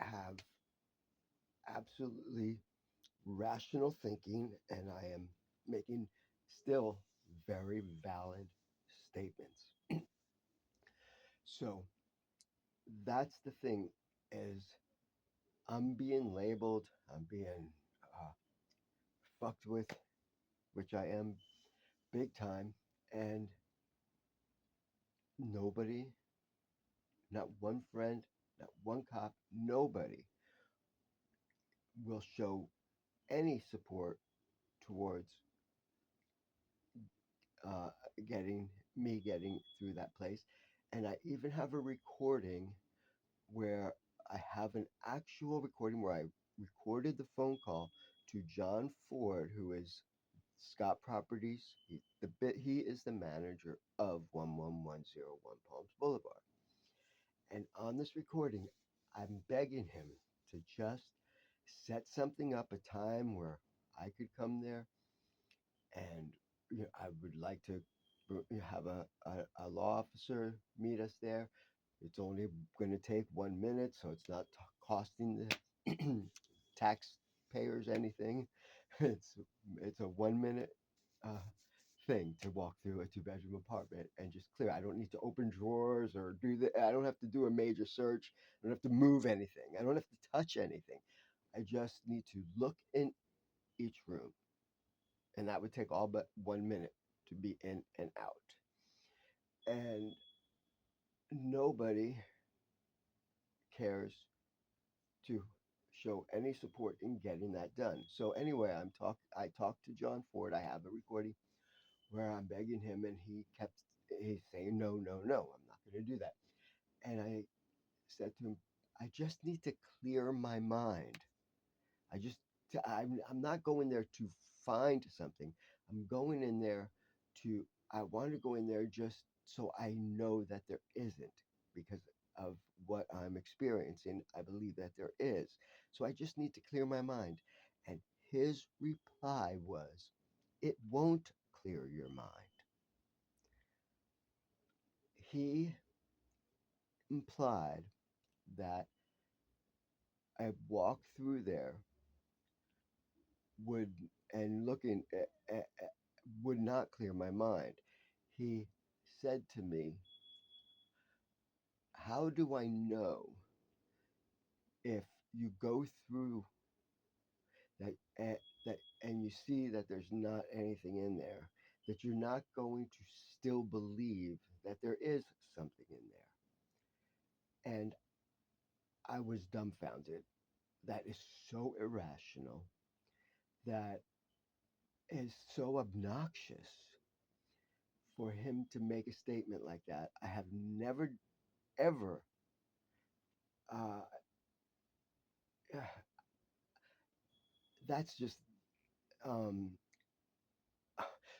have absolutely rational thinking, and I am making still very valid statements. So that's the thing is I'm being labeled, I'm being uh, fucked with, which I am big time, and nobody, not one friend, not one cop, nobody will show any support towards uh, getting getting through that place. And I even have a recording where I have an actual recording where I recorded the phone call to John Ford, who is Scott Properties. He is the manager of 11101 Palms Boulevard. And on this recording, I'm begging him to just set something up, a time where I could come there, and I would like to have a law officer meet us there. It's only going to take 1 minute, so it's not costing the taxpayers anything. It's it's a 1 minute uh, thing to walk through a two-bedroom apartment and just clear. I don't need to open drawers or do the. I don't have to do a major search. I don't have to move anything. I don't have to touch anything. I just need to look in each room, and that would take all but 1 minute to be in and out. And nobody cares to show any support in getting that done. So anyway, I talked to John Ford. I have a recording where I'm begging him, and he's saying no, no, no, I'm not going to do that. And I said to him, I just need to clear my mind. I just I'm not going there to find something. I'm going in there to I want to go in there just so I know that there isn't, because of what I'm experiencing. I believe that there is. So I just need to clear my mind. And his reply was, it won't clear your mind. He implied that a walk through there would and looking would not clear my mind. He said to me, how do I know if you go through that that and you see that there's not anything in there, that you're not going to still believe that there is something in there? And I was dumbfounded. That is so irrational. That is so obnoxious for him to make a statement like that. I have never ever uh, that's just um,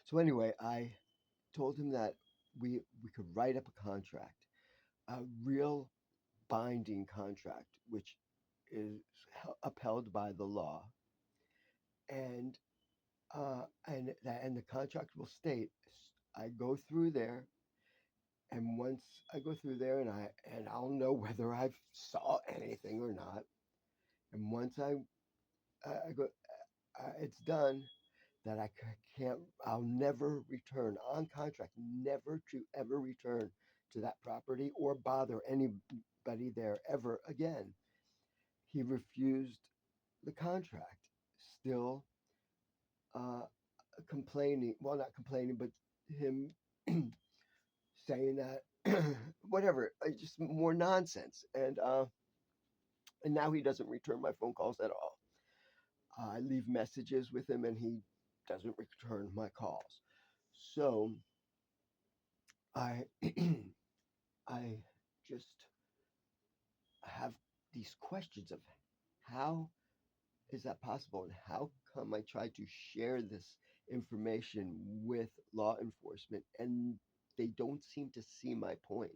so anyway, I told him that we could write up a contract, a real binding contract, which is upheld by the law, and and the contract will state I go through there, and once I go through there, and I'll know whether I've saw anything or not, and once I go, it's done. That can't, I'll never return on contract, never to ever return to that property or bother anybody there ever again. He refused the contract, still uh, complaining, well, not complaining, but him saying that, whatever, just more nonsense. And now he doesn't return my phone calls at all. I leave messages with him and he doesn't return my calls. So I I just have these questions of how is that possible, and how come I try to share this information with law enforcement and they don't seem to see my point.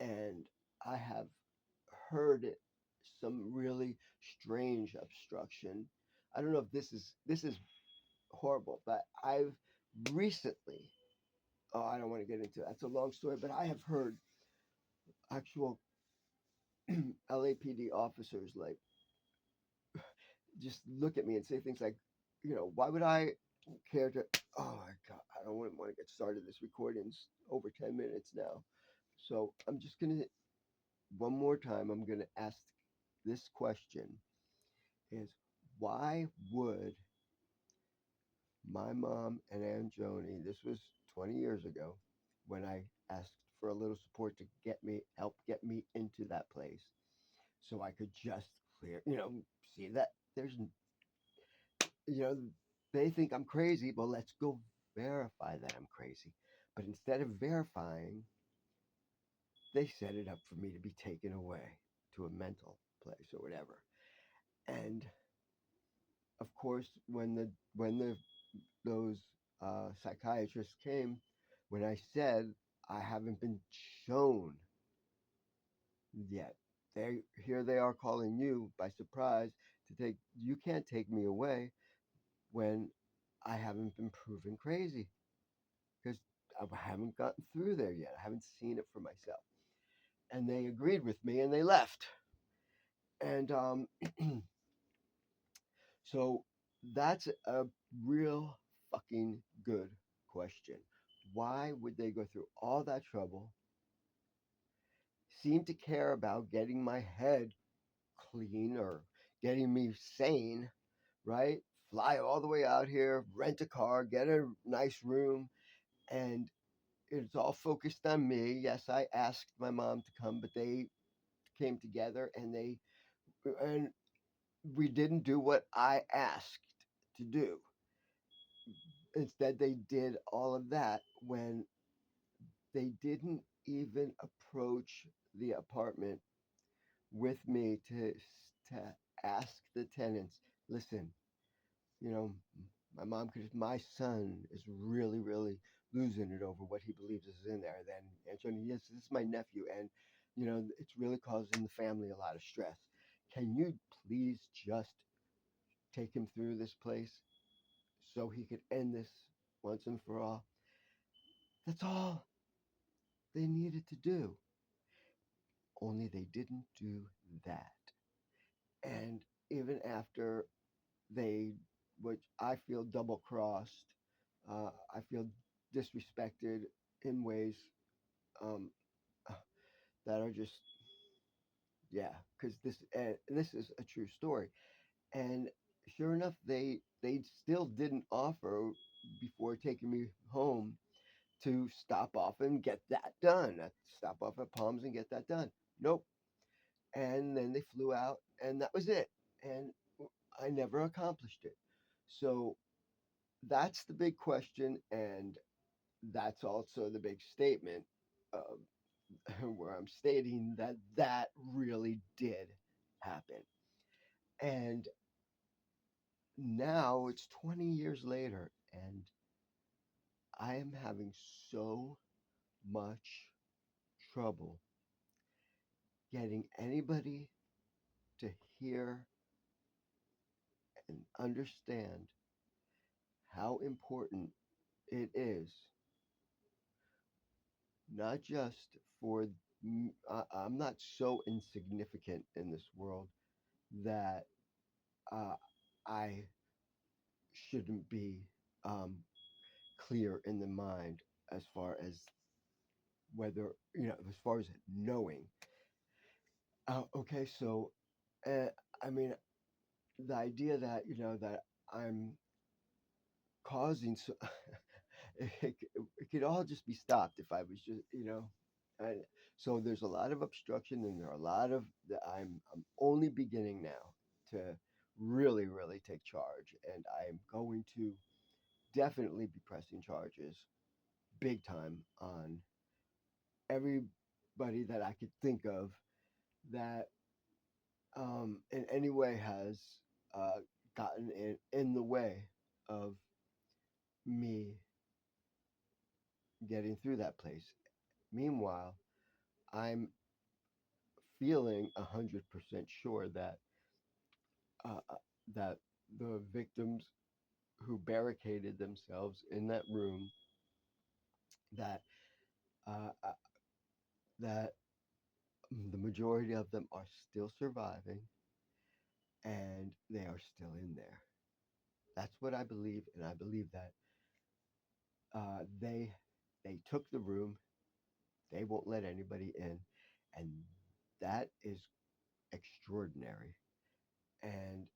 And I have heard it, some really strange obstruction. I don't know if this is horrible, but I've recently, oh, I don't want to get into it. That's a long story, but I have heard actual LAPD officers like just look at me and say things like, why would I care to? Oh my God, I don't want to get started. This recording's over 10 minutes now, so I'm just gonna one more time. I'm gonna ask this question: Is why would my mom and Aunt Joni? This was 20 years ago when I asked for a little support to help get me into that place, so I could just clear, see that there's you know, they think I'm crazy. Well, let's go verify that I'm crazy. But instead of verifying, they set it up for me to be taken away to a mental place or whatever. And of course, when the those psychiatrists came, when I said I haven't been shown yet, they are calling you by surprise to take. You can't take me away when I haven't been proven crazy. Because I haven't gotten through there yet. I haven't seen it for myself. And they agreed with me and they left. And so that's a real fucking good question. Why would they go through all that trouble, seem to care about getting my head clean or getting me sane, right? Fly all the way out here, rent a car, get a nice room, and it's all focused on me. Yes, I asked my mom to come, but they came together and we didn't do what I asked to do. Instead, they did all of that when they didn't even approach the apartment with me to ask the tenants, listen, you know, my mom could, my son is really, really losing it over what he believes is in there. Then Anthony, yes, this is my nephew, and it's really causing the family a lot of stress. Can you please just take him through this place so he could end this once and for all? That's all they needed to do. Only they didn't do that. And even after they, which I feel double crossed, I feel disrespected in ways um, that are just, yeah, because this is a true story. And sure enough, they still didn't offer before taking me home to stop off and get that done. Stop off at Palms and get that done. Nope. And then they flew out, and that was it. And I never accomplished it. So that's the big question, and that's also the big statement where I'm stating that that really did happen. And now it's 20 years later, and I am having so much trouble getting anybody to hear and understand how important it is, not just for I'm not so insignificant in this world that uh, I shouldn't be um, clear in the mind as far as whether, as far as knowing. Okay, so uh, I mean, the idea that, that I'm causing so it could all just be stopped if I was just, and so there's a lot of obstruction and there are a lot of that I'm only beginning now to really, really take charge, and I'm going to definitely be pressing charges big time on everybody that I could think of that in any way has gotten in the way of me getting through that place. Meanwhile, I'm feeling 100% sure that uh, uh, that the victims who barricaded themselves in that room, that uh, uh, that the majority of them are still surviving, and and they are still in there. That's what I believe, and I believe that they took the room. They won't let anybody in, and that is extraordinary. And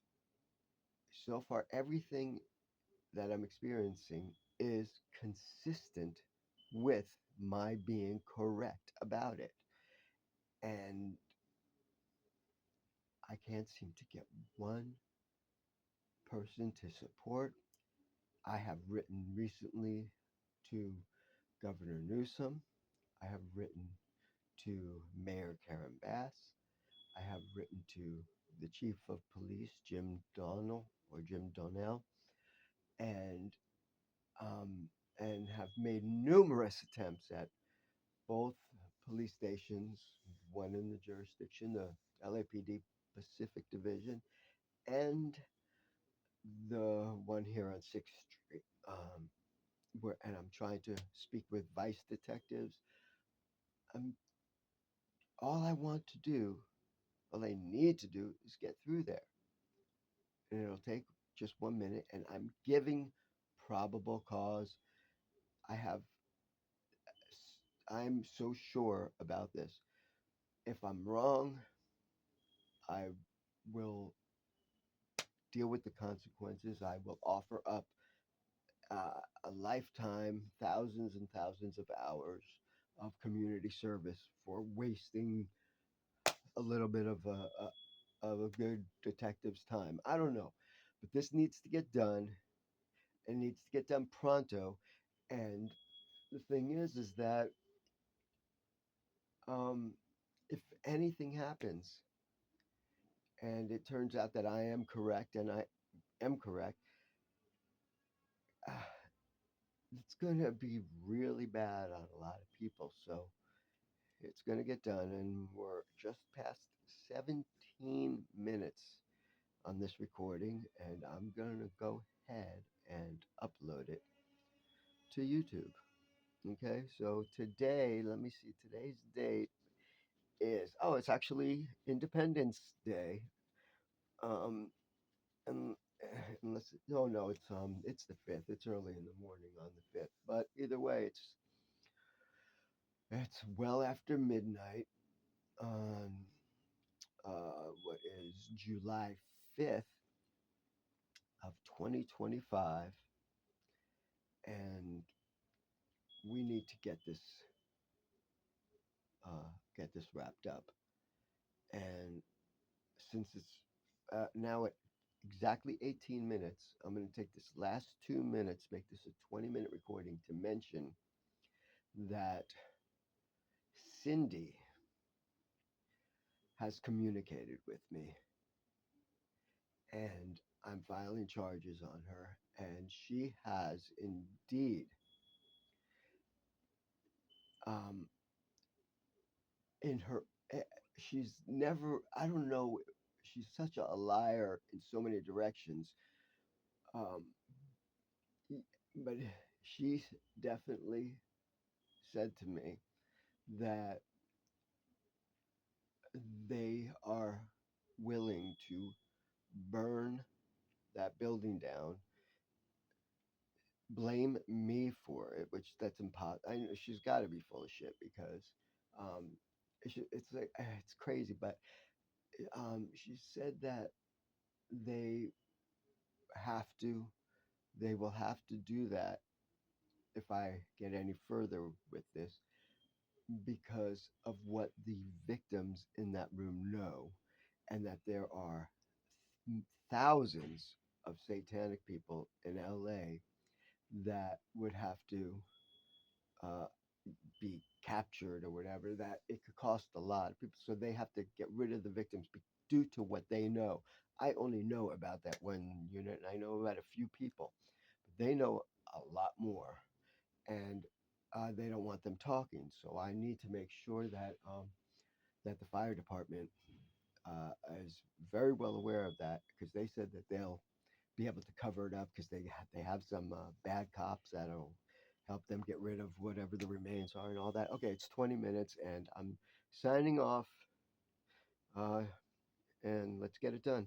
so far, everything that I'm experiencing is consistent with my being correct about it. And I can't seem to get one person to support. I have written recently to Governor Newsom. I have written to Mayor Karen Bass. I have written to the Chief of Police, Jim Donnell or Jim Donnell, and um, and have made numerous attempts at both police stations, one in the jurisdiction, the LAPD Pacific Division, and the one here on Sixth Street. And I'm trying to speak with vice detectives. Um, all I want to do, all I need to do, is get through there, and it'll take just 1 minute. And I'm giving probable cause. I have, I'm so sure about this. If I'm wrong, I will deal with the consequences. I will offer up a lifetime, thousands and thousands of hours of community service for wasting a little bit of a good detective's time. I don't know, but this needs to get done. It needs to get done pronto. And the thing is that um, if anything happens and it turns out that I am correct and I am correct, uh, it's going to be really bad on a lot of people. So it's going to get done, and we're just past 17 minutes on this recording, and I'm going to go ahead and upload it to YouTube. Okay, so today, let me see, today's date is, oh, it's actually Independence Day. Um, and unless, no, no, it's the 5th. It's early in the morning on the 5th. But either way, it's well after midnight on what is July 5th of 2025, and we need to get this wrapped up. And since it's now at exactly 18 minutes, I'm going to take this last 2 minutes, make this a 20-minute recording to mention that Cindy has communicated with me, and I'm filing charges on her, and she has indeed um, in her eh, she's never, I don't know, she's such a liar in so many directions, um but she definitely said to me that they are willing to burn that building down, blame me for it, which that's impossible. I know she's got to be full of shit because um it's like it's crazy, but she said that they have to they will have to do that if I get any further with this because of what the victims in that room know, and that there are thousands of satanic people in LA that would have to uh, be captured or whatever, that it could cost a lot of people. So they have to get rid of the victims due to what they know. I only know about that one unit, and I know about a few people, but they know a lot more, and they don't want them talking. So I need to make sure that the fire department is very well aware of that, because they said that they'll be able to cover it up because they have some bad cops that'll help them get rid of whatever the remains are and all that. Okay, it's 20 minutes, and I'm signing off, uh, and let's get it done.